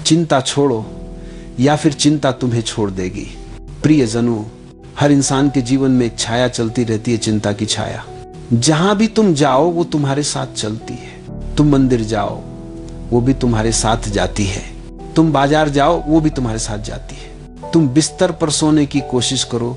चिंता छोड़ो या फिर चिंता तुम्हें छोड़ देगी। प्रियजनों, हर इंसान के जीवन में एक छाया चलती रहती है, चिंता की छाया। जहां भी तुम जाओ वो तुम्हारे साथ चलती है। तुम मंदिर जाओ वो भी तुम्हारे साथ जाती है। तुम बाजार जाओ वो भी तुम्हारे साथ जाती है। तुम बिस्तर पर सोने की कोशिश करो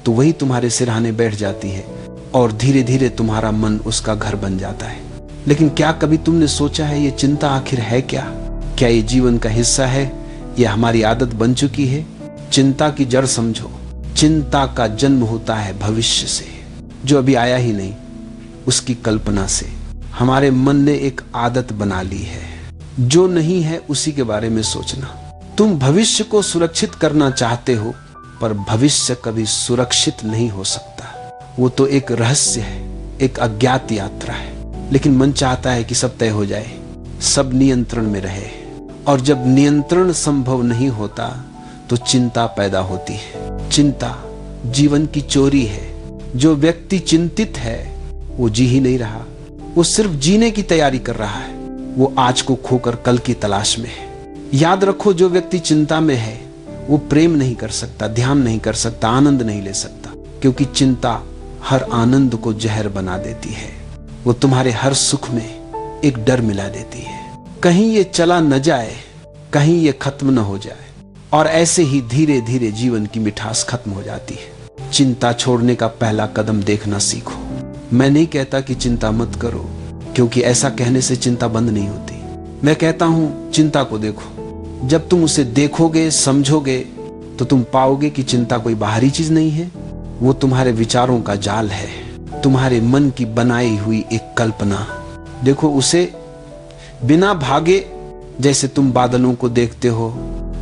तो वही तुम्हारे सिरहाने बैठ जाती है और धीरे धीरे तुम्हारा मन उसका घर बन जाता है। लेकिन क्या कभी तुमने सोचा है ये चिंता आखिर है क्या? क्या ये जीवन का हिस्सा है या हमारी आदत बन चुकी है? चिंता की जड़ समझो। चिंता का जन्म होता है भविष्य से, जो अभी आया ही नहीं, उसकी कल्पना से। हमारे मन ने एक आदत बना ली है, जो नहीं है उसी के बारे में सोचना। तुम भविष्य को सुरक्षित करना चाहते हो, पर भविष्य कभी सुरक्षित नहीं हो सकता। वो तो एक रहस्य है, एक अज्ञात यात्रा है। लेकिन मन चाहता है कि सब तय हो जाए, सब नियंत्रण में रहे। और जब नियंत्रण संभव नहीं होता तो चिंता पैदा होती है। चिंता जीवन की चोरी है। जो व्यक्ति चिंतित है वो जी ही नहीं रहा, वो सिर्फ जीने की तैयारी कर रहा है। वो आज को खोकर कल की तलाश में है। याद रखो, जो व्यक्ति चिंता में है वो प्रेम नहीं कर सकता, ध्यान नहीं कर सकता, आनंद नहीं ले सकता, क्योंकि चिंता हर आनंद को जहर बना देती है। वो तुम्हारे हर सुख में एक डर मिला देती है, कहीं ये चला न जाए, कहीं ये खत्म न हो जाए। और ऐसे ही धीरे धीरे जीवन की मिठास खत्म हो जाती है। चिंता छोड़ने का पहला कदम देखना सीखो। मैं नहीं कहता कि चिंता मत करो, क्योंकि ऐसा कहने से चिंता बंद नहीं होती। मैं कहता हूं चिंता को देखो। जब तुम उसे देखोगे, समझोगे, तो तुम पाओगे कि चिंता कोई बाहरी चीज नहीं है, वो तुम्हारे विचारों का जाल है, तुम्हारे मन की बनाई हुई एक कल्पना। देखो उसे बिना भागे, जैसे तुम बादलों को देखते हो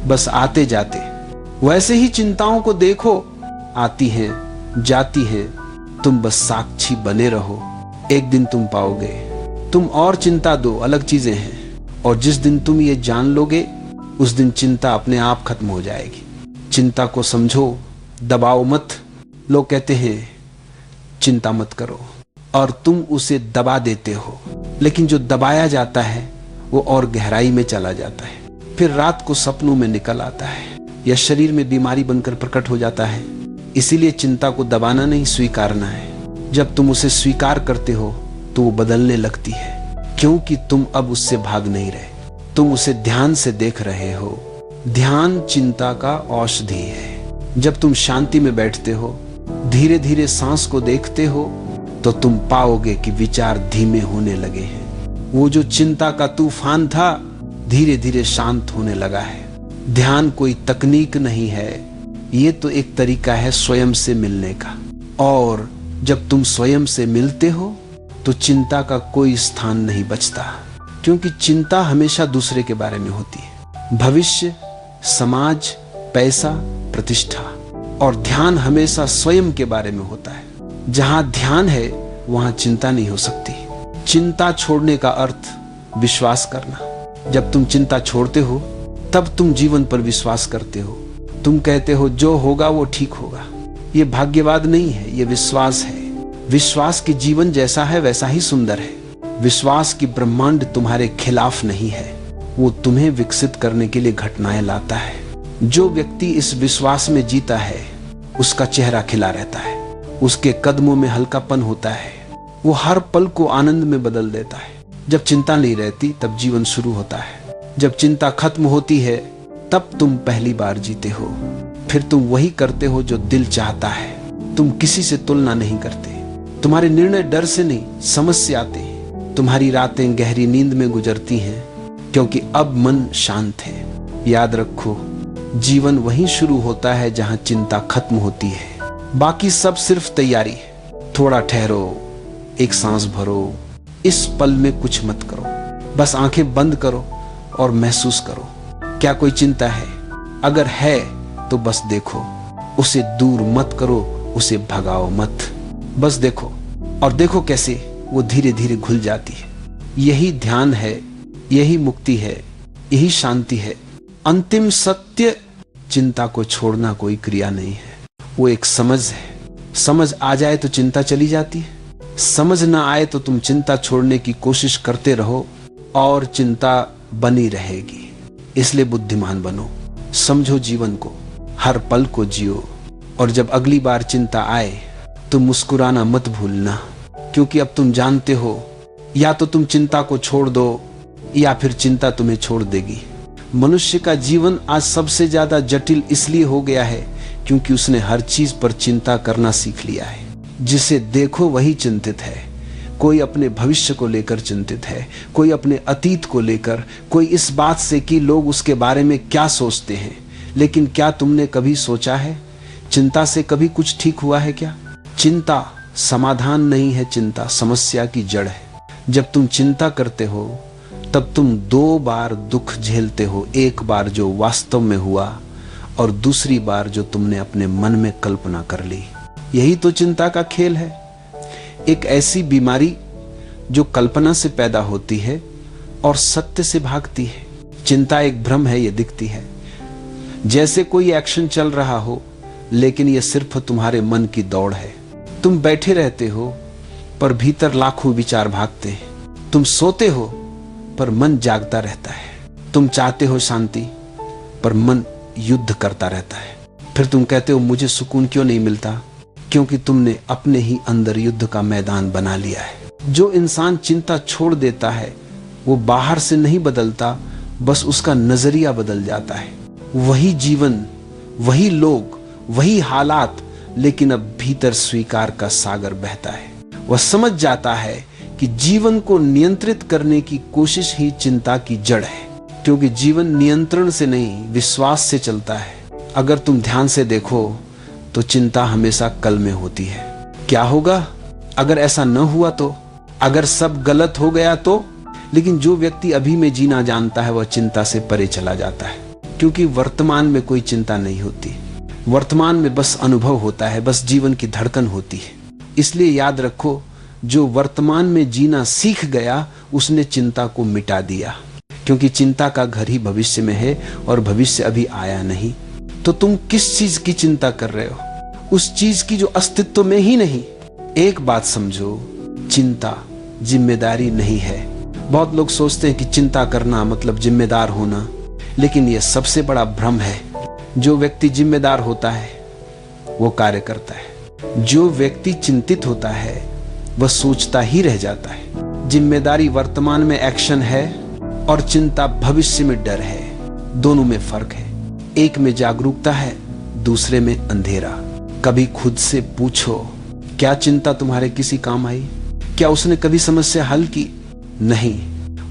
बस आते जाते, वैसे ही चिंताओं को देखो, आती हैं, जाती हैं, तुम बस साक्षी बने रहो। एक दिन तुम पाओगे तुम और चिंता दो अलग चीजें हैं, और जिस दिन तुम ये जान लोगे उस दिन चिंता अपने आप खत्म हो जाएगी। चिंता को समझो, दबाओ मत। लोग कहते हैं चिंता मत करो, और तुम उसे दबा देते हो। लेकिन जो दबाया जाता है वो और गहराई में चला जाता है, फिर रात को सपनों में निकल आता है या शरीर में बीमारी बनकर प्रकट हो जाता है। इसीलिए चिंता को दबाना नहीं, स्वीकारना है। जब तुम उसे स्वीकार करते हो तो वो बदलने लगती है, क्योंकि तुम अब उससे भाग नहीं रहे, तुम उसे ध्यान से देख रहे हो। ध्यान चिंता का औषधि है। जब तुम शांति में बैठते हो, धीरे धीरे सांस को देखते हो, तो तुम पाओगे कि विचार धीमे होने लगे हैं। वो जो चिंता का तूफान था धीरे धीरे शांत होने लगा है। ध्यान कोई तकनीक नहीं है, ये तो एक तरीका है स्वयं से मिलने का। और जब तुम स्वयं से मिलते हो तो चिंता का कोई स्थान नहीं बचता, क्योंकि चिंता हमेशा दूसरे के बारे में होती है, भविष्य, समाज, पैसा, प्रतिष्ठा। और ध्यान हमेशा स्वयं के बारे में होता है। जहां ध्यान है वहां चिंता नहीं हो सकती। चिंता छोड़ने का अर्थ विश्वास करना। जब तुम चिंता छोड़ते हो तब तुम जीवन पर विश्वास करते हो। तुम कहते हो जो होगा वो ठीक होगा। ये भाग्यवाद नहीं है, ये विश्वास है। विश्वास की जीवन जैसा है वैसा ही सुंदर है। विश्वास की ब्रह्मांड तुम्हारे खिलाफ नहीं है, वो तुम्हें विकसित करने के लिए घटनाएं लाता है। जो व्यक्ति इस विश्वास में जीता है उसका चेहरा खिला रहता है, उसके कदमों में हल्कापन होता है, वो हर पल को आनंद में बदल देता है। जब चिंता नहीं रहती तब जीवन शुरू होता है। जब चिंता खत्म होती है तब तुम पहली बार जीते हो। फिर तुम वही करते हो जो दिल चाहता है। तुम किसी से तुलना नहीं करते। तुम्हारे निर्णय डर से नहीं, समझ से आते हैं। तुम्हारी रातें गहरी नींद में गुजरती हैं, क्योंकि अब मन शांत है। याद रखो, जीवन वहीं शुरू होता है जहां चिंता खत्म होती है। बाकी सब सिर्फ तैयारी है। थोड़ा ठहरो, एक सांस भरो, इस पल में कुछ मत करो, बस आंखें बंद करो और महसूस करो। क्या कोई चिंता है? अगर है तो बस देखो, उसे दूर मत करो, उसे भगाओ मत, बस देखो। और देखो कैसे वो धीरे धीरे घुल जाती है। यही ध्यान है, यही मुक्ति है, यही शांति है। अंतिम सत्य, चिंता को छोड़ना कोई क्रिया नहीं है, वो एक समझ है। समझ आ जाए तो चिंता चली जाती है, समझ ना आए तो तुम चिंता छोड़ने की कोशिश करते रहो और चिंता बनी रहेगी। इसलिए बुद्धिमान बनो, समझो जीवन को, हर पल को जियो, और जब अगली बार चिंता आए तो मुस्कुराना मत भूलना, क्योंकि अब तुम जानते हो या तो तुम चिंता को छोड़ दो या फिर चिंता तुम्हें छोड़ देगी। मनुष्य का जीवन आज सबसे ज्यादा जटिल इसलिए हो गया है क्योंकि उसने हर चीज पर चिंता करना सीख लिया है। जिसे देखो वही चिंतित है। कोई अपने भविष्य को लेकर चिंतित है, कोई अपने अतीत को लेकर, कोई इस बात से कि लोग उसके बारे में क्या सोचते हैं। लेकिन क्या तुमने कभी सोचा है, चिंता से कभी कुछ ठीक हुआ है क्या? चिंता समाधान नहीं है, चिंता समस्या की जड़ है। जब तुम चिंता करते हो तब तुम दो बार दुख झेलते हो, एक बार जो वास्तव में हुआ और दूसरी बार जो तुमने अपने मन में कल्पना कर ली। यही तो चिंता का खेल है। एक ऐसी बीमारी जो कल्पना से पैदा होती है और सत्य से भागती है। चिंता एक भ्रम है, ये दिखती है जैसे कोई एक्शन चल रहा हो, लेकिन यह सिर्फ तुम्हारे मन की दौड़ है। तुम बैठे रहते हो पर भीतर लाखों विचार भागते हैं। तुम सोते हो पर मन जागता रहता है। तुम चाहते हो शांति पर मन युद्ध करता रहता है। फिर तुम कहते हो मुझे सुकून क्यों नहीं मिलता? क्योंकि तुमने अपने ही अंदर युद्ध का मैदान बना लिया है। जो इंसान चिंता छोड़ देता है वो बाहर से नहीं बदलता, बस उसका नजरिया बदल जाता है। वही जीवन, वही लोग, वही हालात, लेकिन अब भीतर स्वीकार का सागर बहता है। वह समझ जाता है कि जीवन को नियंत्रित करने की कोशिश ही चिंता की जड़ है, क्योंकि जीवन नियंत्रण से नहीं विश्वास से चलता है। अगर तुम ध्यान से देखो तो चिंता हमेशा कल में होती है। क्या होगा अगर ऐसा न हुआ तो? अगर सब गलत हो गया तो? लेकिन जो व्यक्ति अभी में जीना जानता है वह चिंता से परे चला जाता है, क्योंकि वर्तमान में कोई चिंता नहीं होती। वर्तमान में बस अनुभव होता है, बस जीवन की धड़कन होती है। इसलिए याद रखो, जो वर्तमान में जीना सीख गया उसने चिंता को मिटा दिया, क्योंकि चिंता का घर ही भविष्य में है और भविष्य अभी आया नहीं। तो तुम किस चीज की चिंता कर रहे हो? उस चीज की जो अस्तित्व में ही नहीं। एक बात समझो, चिंता जिम्मेदारी नहीं है। बहुत लोग सोचते हैं कि चिंता करना मतलब जिम्मेदार होना, लेकिन यह सबसे बड़ा भ्रम है। जो व्यक्ति जिम्मेदार होता है वो कार्य करता है। जो व्यक्ति चिंतित होता है वह सोचता ही रह जाता है। जिम्मेदारी वर्तमान में एक्शन है और चिंता भविष्य में डर है। दोनों में फर्क है। एक में जागरूकता है, दूसरे में अंधेरा। कभी खुद से पूछो, क्या चिंता तुम्हारे किसी काम आई? क्या उसने कभी समस्या हल की? नहीं,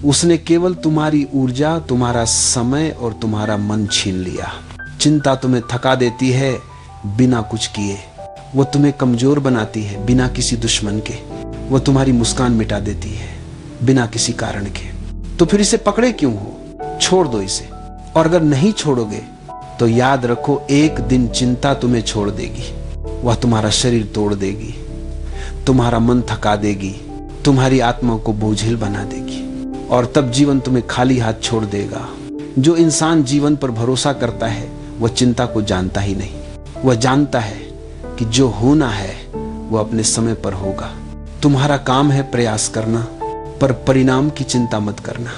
उसने केवल तुम्हारी ऊर्जा, तुम्हारा समय और तुम्हारा मन छीन लिया। चिंता तुम्हें थका देती है बिना कुछ किए। वो तुम्हें कमजोर बनाती है बिना किसी दुश्मन के। वो तुम्हारी मुस्कान मिटा देती है बिना किसी कारण के। तो फिर इसे पकड़े क्यों हो? छोड़ दो इसे। और अगर नहीं छोड़ोगे तो याद रखो, एक दिन चिंता तुम्हें छोड़ देगी। वह तुम्हारा शरीर तोड़ देगी, तुम्हारा मन थका देगी, तुम्हारी आत्मा को बोझिल बना देगी, और तब जीवन तुम्हें खाली हाथ छोड़ देगा। जो इंसान जीवन पर भरोसा करता है वह चिंता को जानता ही नहीं। वह जानता है कि जो होना है वह अपने समय पर होगा। तुम्हारा काम है प्रयास करना, पर परिणाम की चिंता मत करना,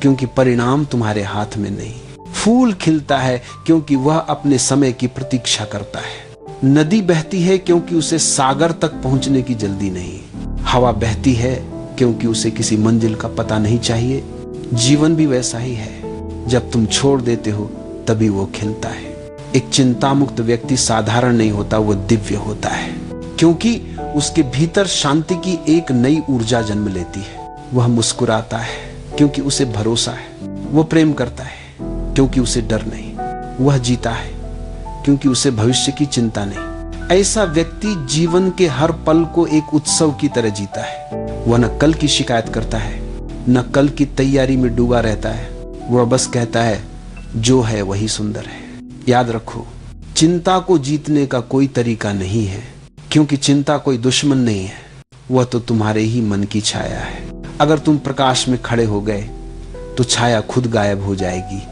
क्योंकि परिणाम तुम्हारे हाथ में नहीं। फूल खिलता है क्योंकि वह अपने समय की प्रतीक्षा करता है। नदी बहती है क्योंकि उसे सागर तक पहुंचने की जल्दी नहीं। हवा बहती है क्योंकि उसे किसी मंजिल का पता नहीं चाहिए। जीवन भी वैसा ही है, जब तुम छोड़ देते हो तभी वो खिलता है। एक चिंता मुक्त व्यक्ति साधारण नहीं होता, वो दिव्य होता है, क्योंकि उसके भीतर शांति की एक नई ऊर्जा जन्म लेती है। वह मुस्कुराता है क्योंकि उसे भरोसा है। वो प्रेम करता है क्योंकि उसे डर नहीं। वह जीता है क्योंकि उसे भविष्य की चिंता नहीं। ऐसा व्यक्ति जीवन के हर पल को एक उत्सव की तरह जीता है। वह न कल की शिकायत करता है, न कल की तैयारी में डूबा रहता है। वह बस कहता है जो है वही सुंदर है। याद रखो, चिंता को जीतने का कोई तरीका नहीं है, क्योंकि चिंता कोई दुश्मन नहीं है, वह तो तुम्हारे ही मन की छाया है। अगर तुम प्रकाश में खड़े हो गए तो छाया खुद गायब हो जाएगी।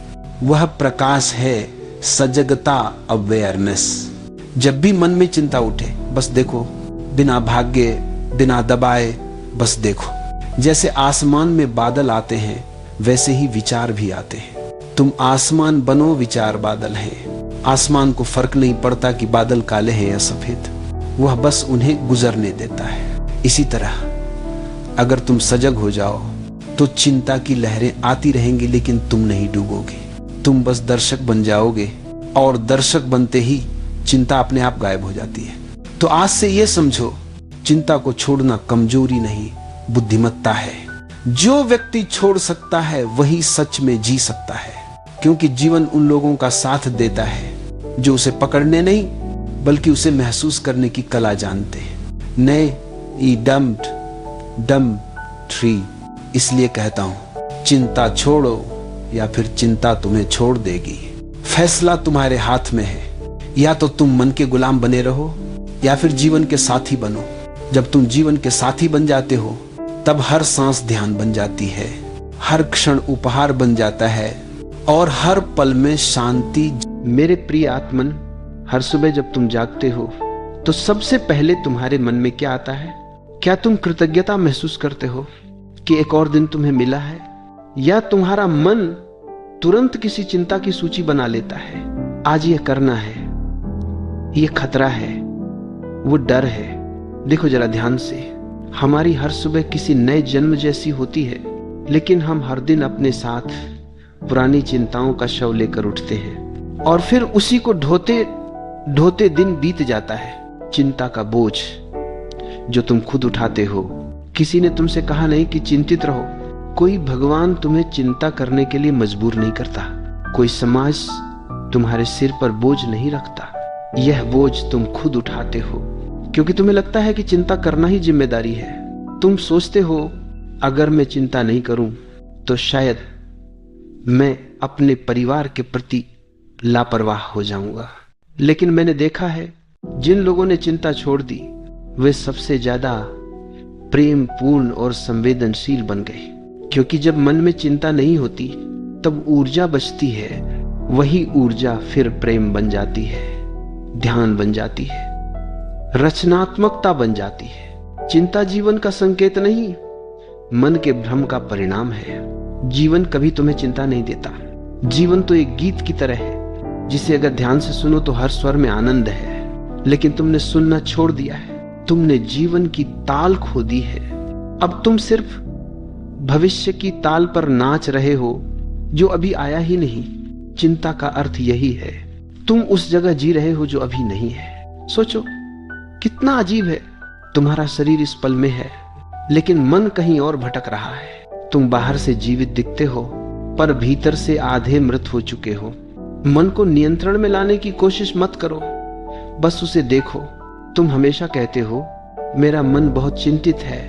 वह प्रकाश है सजगता, अवेयरनेस। जब भी मन में चिंता उठे बस देखो, बिना भागे, बिना दबाए, बस देखो। जैसे आसमान में बादल आते हैं वैसे ही विचार भी आते हैं। तुम आसमान बनो, विचार बादल है। आसमान को फर्क नहीं पड़ता कि बादल काले हैं या सफेद, वह बस उन्हें गुजरने देता है। इसी तरह अगर तुम सजग हो जाओ तो चिंता की लहरें आती रहेंगी, लेकिन तुम नहीं डूबोगे। तुम बस दर्शक बन जाओगे, और दर्शक बनते ही चिंता अपने आप गायब हो जाती है। तो आज से यह समझो, चिंता को छोड़ना कमजोरी नहीं, बुद्धिमत्ता है। जो व्यक्ति छोड़ सकता है वही सच में जी सकता है, क्योंकि जीवन उन लोगों का साथ देता है जो उसे पकड़ने नहीं बल्कि उसे महसूस करने की कला जानते हैं। नए ई डम ट्री। इसलिए कहता हूं, चिंता छोड़ो या फिर चिंता तुम्हें छोड़ देगी। फैसला तुम्हारे हाथ में है, या तो तुम मन के गुलाम बने रहो या फिर जीवन के साथी बनो। जब तुम जीवन के साथी बन जाते हो तब हर सांस ध्यान बन जाती है, हर क्षण उपहार बन जाता है और हर पल में शांति। मेरे प्रिय आत्मन, हर सुबह जब तुम जागते हो तो सबसे पहले तुम्हारे मन में क्या आता है? क्या तुम कृतज्ञता महसूस करते हो कि एक और दिन तुम्हें मिला है, या तुम्हारा मन तुरंत किसी चिंता की सूची बना लेता है? आज यह करना है, यह खतरा है, वो डर है। देखो जरा ध्यान से, हमारी हर सुबह किसी नए जन्म जैसी होती है, लेकिन हम हर दिन अपने साथ पुरानी चिंताओं का शव लेकर उठते हैं और फिर उसी को ढोते ढोते दिन बीत जाता है। चिंता का बोझ जो तुम खुद उठाते हो। किसी ने तुमसे कहा नहीं कि चिंतित रहो। कोई भगवान तुम्हें चिंता करने के लिए मजबूर नहीं करता। कोई समाज तुम्हारे सिर पर बोझ नहीं रखता। यह बोझ तुम खुद उठाते हो, क्योंकि तुम्हें लगता है कि चिंता करना ही जिम्मेदारी है। तुम सोचते हो, अगर मैं चिंता नहीं करूं तो शायद मैं अपने परिवार के प्रति लापरवाह हो जाऊंगा। लेकिन मैंने देखा है, जिन लोगों ने चिंता छोड़ दी वे सबसे ज्यादा प्रेम पूर्ण और संवेदनशील बन गए, क्योंकि जब मन में चिंता नहीं होती तब ऊर्जा बचती है। वही ऊर्जा फिर प्रेम बन जाती है, ध्यान बन जाती है, रचनात्मकता बन जाती है। चिंता जीवन का संकेत नहीं, मन के भ्रम का परिणाम है। जीवन कभी तुम्हें चिंता नहीं देता। जीवन तो एक गीत की तरह है, जिसे अगर ध्यान से सुनो तो हर स्वर में आनंद है, लेकिन तुमने सुनना छोड़ दिया है। तुमने जीवन की ताल खो दी है। अब तुम सिर्फ भविष्य की ताल पर नाच रहे हो जो अभी आया ही नहीं। चिंता का अर्थ यही है, तुम उस जगह जी रहे हो जो अभी नहीं है। सोचो कितना अजीब है, तुम्हारा शरीर इस पल में है लेकिन मन कहीं और भटक रहा है। तुम बाहर से जीवित दिखते हो पर भीतर से आधे मृत हो चुके हो। मन को नियंत्रण में लाने की कोशिश मत करो, बस उसे देखो। तुम हमेशा कहते हो, मेरा मन बहुत चिंतित है,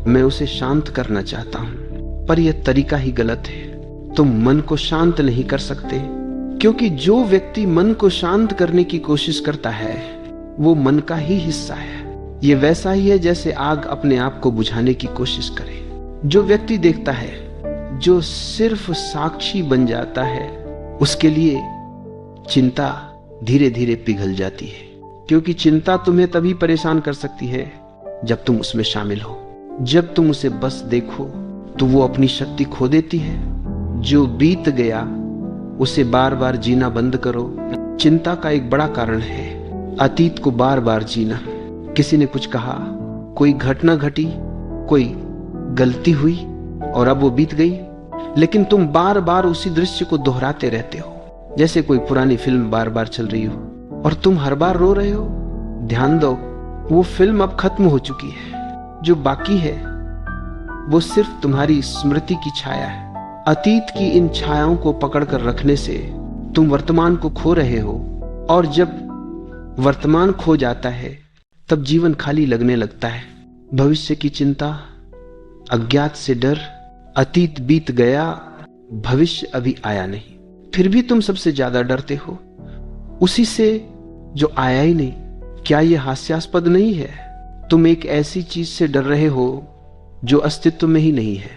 मैं उसे शांत करना चाहता हूं, पर यह तरीका ही गलत है। तुम मन को शांत नहीं कर सकते, क्योंकि जो व्यक्ति मन को शांत करने की कोशिश करता है वो मन का ही हिस्सा है। ये वैसा ही है जैसे आग अपने आप को बुझाने की कोशिश करे। जो व्यक्ति देखता है, जो सिर्फ साक्षी बन जाता है, उसके लिए चिंता धीरे धीरे पिघल जाती है, क्योंकि चिंता तुम्हें तभी परेशान कर सकती है जब तुम उसमें शामिल हो। जब तुम उसे बस देखो तो वो अपनी शक्ति खो देती है। जो बीत गया उसे बार बार जीना बंद करो। चिंता का एक बड़ा कारण है अतीत को बार बार जीना। किसी ने कुछ कहा, कोई घटना घटी, कोई गलती हुई और अब वो बीत गई, लेकिन तुम बार बार उसी दृश्य को दोहराते रहते हो। जैसे कोई पुरानी फिल्म बार बार चल रही हो और तुम हर बार रो रहे हो। ध्यान दो, वो फिल्म अब खत्म हो चुकी है। जो बाकी है वो सिर्फ तुम्हारी स्मृति की छाया है। अतीत की इन छायाओं को पकड़कर रखने से तुम वर्तमान को खो रहे हो, और जब वर्तमान खो जाता है तब जीवन खाली लगने लगता है। भविष्य की चिंता, अज्ञात से डर, अतीत बीत गया, भविष्य अभी आया नहीं, फिर भी तुम सबसे ज्यादा डरते हो उसी से जो आया ही नहीं। क्या यह हास्यास्पद नहीं है? तुम एक ऐसी चीज से डर रहे हो जो अस्तित्व में ही नहीं है।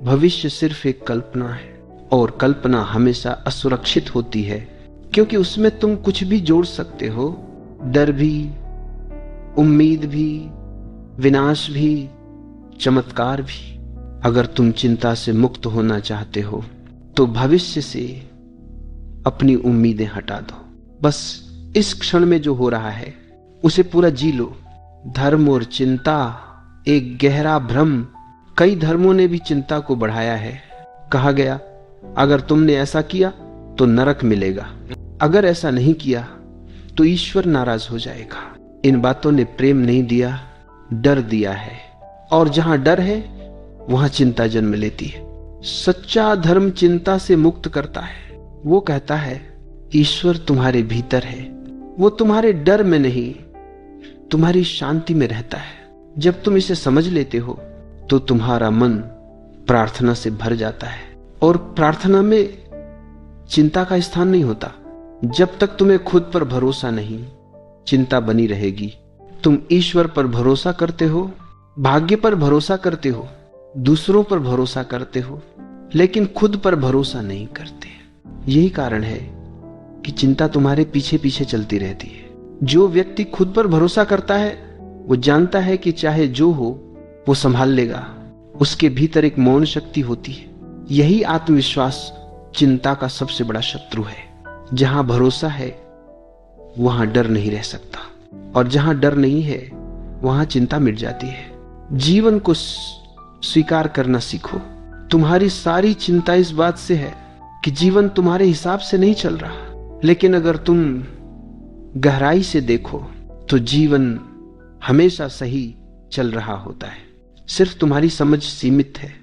भविष्य सिर्फ एक कल्पना है, और कल्पना हमेशा असुरक्षित होती है, क्योंकि उसमें तुम कुछ भी जोड़ सकते हो। डर भी, उम्मीद भी, विनाश भी, चमत्कार भी। अगर तुम चिंता से मुक्त होना चाहते हो तो भविष्य से अपनी उम्मीदें हटा दो। बस इस क्षण में जो हो रहा है उसे पूरा जी लो। धर्म और चिंता एक गहरा भ्रम। कई धर्मों ने भी चिंता को बढ़ाया है। कहा गया, अगर तुमने ऐसा किया तो नरक मिलेगा, अगर ऐसा नहीं किया तो ईश्वर नाराज हो जाएगा। इन बातों ने प्रेम नहीं दिया, डर दिया है। और जहां डर है वहां चिंता जन्म लेती है। सच्चा धर्म चिंता से मुक्त करता है। वो कहता है, ईश्वर तुम्हारे भीतर है। वो तुम्हारे डर में नहीं, तुम्हारी शांति में रहता है। जब तुम इसे समझ लेते हो तो तुम्हारा मन प्रार्थना से भर जाता है। और प्रार्थना में चिंता का स्थान नहीं होता। जब तक तुम्हें खुद पर भरोसा नहीं, चिंता बनी रहेगी। तुम ईश्वर पर भरोसा करते हो, भाग्य पर भरोसा करते हो, दूसरों पर भरोसा करते हो, लेकिन खुद पर भरोसा नहीं करते। यही कारण है कि चिंता तुम्हारे पीछे पीछे चलती रहती है। जो व्यक्ति खुद पर भरोसा करता है वो जानता है कि चाहे जो हो वो संभाल लेगा। उसके भीतर एक मौन शक्ति होती है। यही आत्मविश्वास चिंता का सबसे बड़ा शत्रु है। जहां भरोसा है वहां डर नहीं रह सकता, और जहां डर नहीं है वहां चिंता मिट जाती है। जीवन को स्वीकार करना सीखो। तुम्हारी सारी चिंता इस बात से है कि जीवन तुम्हारे हिसाब से नहीं चल रहा, लेकिन अगर तुम गहराई से देखो तो जीवन हमेशा सही चल रहा होता है। सिर्फ तुम्हारी समझ सीमित है।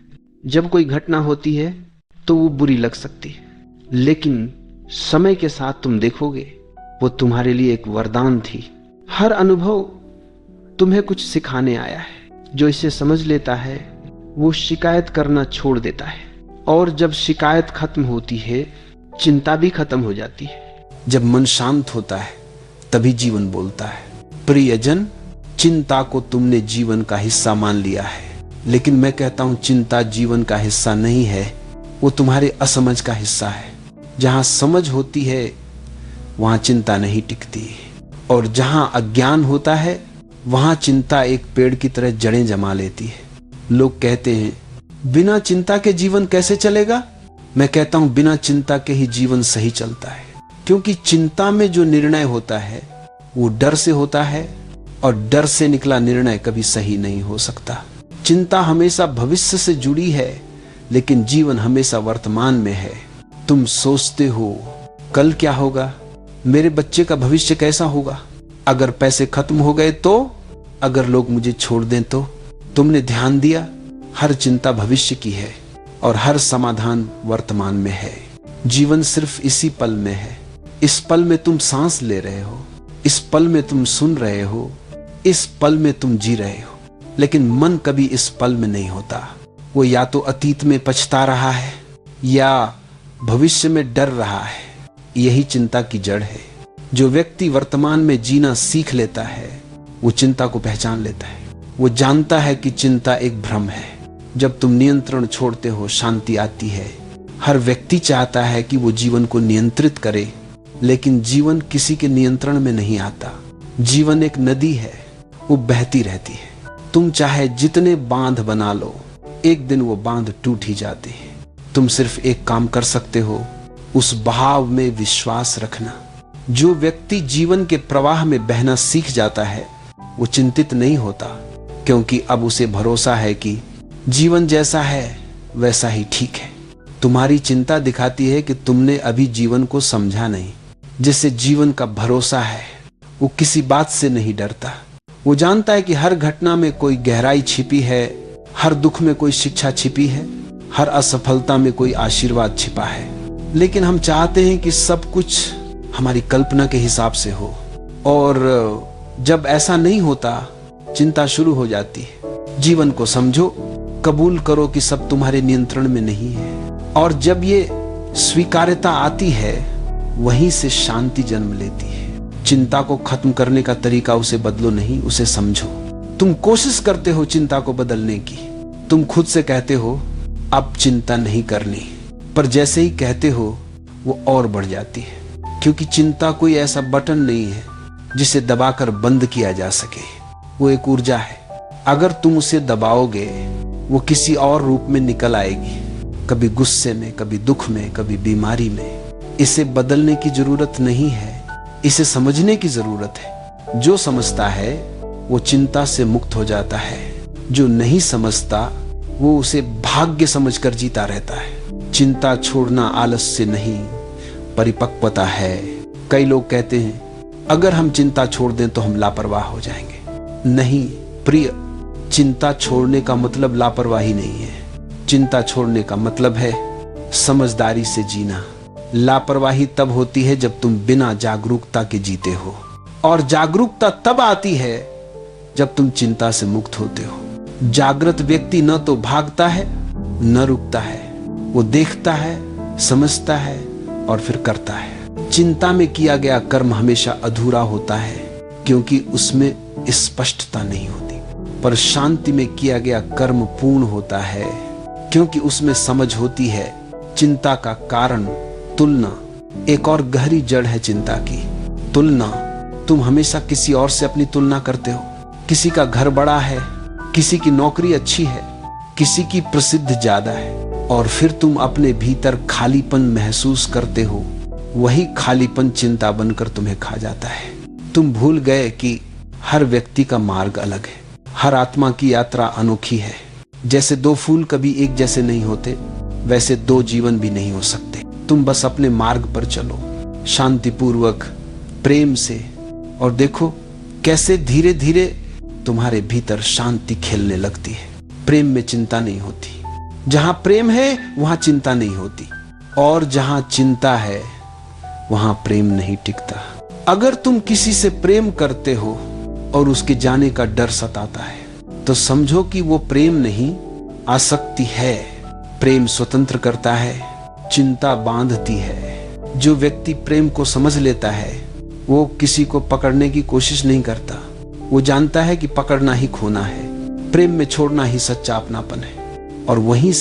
जब कोई घटना होती है तो वो बुरी लग सकती है, लेकिन समय के साथ तुम देखोगे वो तुम्हारे लिए एक वरदान थी। हर अनुभव तुम्हें कुछ सिखाने आया है। जो इसे समझ लेता है वो शिकायत करना छोड़ देता है, और जब शिकायत खत्म होती है चिंता भी खत्म हो जाती है। जब मन शांत होता है तभी जीवन बोलता है। प्रियजन, चिंता को तुमने जीवन का हिस्सा मान लिया है, लेकिन मैं कहता हूं चिंता जीवन का हिस्सा नहीं है, वो तुम्हारे असमझ का हिस्सा है। जहां समझ होती है वहां चिंता नहीं टिकती, और जहां अज्ञान होता है वहां चिंता एक पेड़ की तरह जड़ें जमा लेती है। लोग कहते हैं बिना चिंता के जीवन कैसे चलेगा? मैं कहता हूं बिना चिंता के ही जीवन सही चलता है, क्योंकि चिंता में जो निर्णय होता है वो डर से होता है, और डर से निकला निर्णय कभी सही नहीं हो सकता। चिंता हमेशा भविष्य से जुड़ी है, लेकिन जीवन हमेशा वर्तमान में है। तुम सोचते हो कल क्या होगा, मेरे बच्चे का भविष्य कैसा होगा, अगर पैसे खत्म हो गए तो, अगर लोग मुझे छोड़ दें तो। तुमने ध्यान दिया, हर चिंता भविष्य की है और हर समाधान वर्तमान में है। जीवन सिर्फ इसी पल में है। इस पल में तुम सांस ले रहे हो, इस पल में तुम सुन रहे हो, इस पल में तुम जी रहे हो, लेकिन मन कभी इस पल में नहीं होता। वो या तो अतीत में पछता रहा है या भविष्य में डर रहा है। यही चिंता की जड़ है। जो व्यक्ति वर्तमान में जीना सीख लेता है वो चिंता को पहचान लेता है। वो जानता है कि चिंता एक भ्रम है। जब तुम नियंत्रण छोड़ते हो शांति आती है। हर व्यक्ति चाहता है कि वो जीवन को नियंत्रित करे, लेकिन जीवन किसी के नियंत्रण में नहीं आता। जीवन एक नदी है, वो बहती रहती है। तुम चाहे जितने बांध बना लो, एक दिन वो बांध टूट ही जाते हैं। तुम सिर्फ एक काम कर सकते हो, उस बहाव में विश्वास रखना। जो व्यक्ति जीवन के प्रवाह में बहना सीख जाता है वो चिंतित नहीं होता, क्योंकि अब उसे भरोसा है कि जीवन जैसा है वैसा ही ठीक है। तुम्हारी चिंता दिखाती है कि तुमने अभी जीवन को समझा नहीं। जिसे जीवन का भरोसा है वो किसी बात से नहीं डरता। वो जानता है कि हर घटना में कोई गहराई छिपी है, हर दुख में कोई शिक्षा छिपी है, हर असफलता में कोई आशीर्वाद छिपा है। लेकिन हम चाहते हैं कि सब कुछ हमारी कल्पना के हिसाब से हो, और जब ऐसा नहीं होता चिंता शुरू हो जाती है। जीवन को समझो, कबूल करो कि सब तुम्हारे नियंत्रण में नहीं है, और जब ये स्वीकार्यता आती है वहीं से शांति जन्म लेती है। चिंता को खत्म करने का तरीका उसे बदलो नहीं, उसे समझो। तुम कोशिश करते हो चिंता को बदलने की। तुम खुद से कहते हो अब चिंता नहीं करनी, पर जैसे ही कहते हो वो और बढ़ जाती है, क्योंकि चिंता कोई ऐसा बटन नहीं है जिसे दबाकर बंद किया जा सके। वो एक ऊर्जा है। अगर तुम उसे दबाओगे वो किसी और रूप में निकल आएगी। कभी गुस्से में, कभी दुख में, कभी बीमारी में। इसे बदलने की जरूरत नहीं है, इसे समझने की जरूरत है। जो समझता है वो चिंता से मुक्त हो जाता है, जो नहीं समझता वो उसे भाग्य समझकर जीता रहता है। चिंता छोड़ना आलस्य नहीं, परिपक्वता है। कई लोग कहते हैं अगर हम चिंता छोड़ दें तो हम लापरवाह हो जाएंगे। नहीं प्रिय, चिंता छोड़ने का मतलब लापरवाही नहीं है। चिंता छोड़ने का मतलब है समझदारी से जीना। लापरवाही तब होती है जब तुम बिना जागरूकता के जीते हो, और जागरूकता तब आती है जब तुम चिंता से मुक्त होते हो। जागृत व्यक्ति न तो भागता है न रुकता है, वो देखता है, समझता है और फिर करता है। चिंता में किया गया कर्म हमेशा अधूरा होता है क्योंकि उसमें स्पष्टता नहीं होती, पर शांति में किया गया कर्म पूर्ण होता है क्योंकि उसमें समझ होती है। चिंता का कारण तुलना एक और गहरी जड़ है चिंता की। तुलना, तुम हमेशा किसी और से अपनी तुलना करते हो। किसी का घर बड़ा है, किसी की नौकरी अच्छी है, किसी की प्रसिद्ध ज्यादा है, और फिर तुम अपने भीतर खालीपन महसूस करते हो। वही खालीपन चिंता बनकर तुम्हें खा जाता है। तुम भूल गए कि हर व्यक्ति का मार्ग अलग है, हर आत्मा की यात्रा अनोखी है। जैसे दो फूल कभी एक जैसे नहीं होते, वैसे दो जीवन भी नहीं हो सकते। तुम बस अपने मार्ग पर चलो, शांतिपूर्वक, प्रेम से, और देखो कैसे धीरे धीरे तुम्हारे भीतर शांति खेलने लगती है। प्रेम में चिंता नहीं होती। जहां प्रेम है वहां चिंता नहीं होती, और जहां चिंता है वहां प्रेम नहीं टिकता। अगर तुम किसी से प्रेम करते हो और उसके जाने का डर सताता है तो समझो कि वो प्रेम नहीं, आसक्ति है। प्रेम स्वतंत्र करता है, चिंता बांधती है। जो व्यक्ति प्रेम को समझ लेता है वो किसी को पकड़ने की कोशिश नहीं करता। वो जानता है कि पकड़ना ही खोना है। प्रेम में छोड़ना ही सच्चा अपनापन है, और वहीं से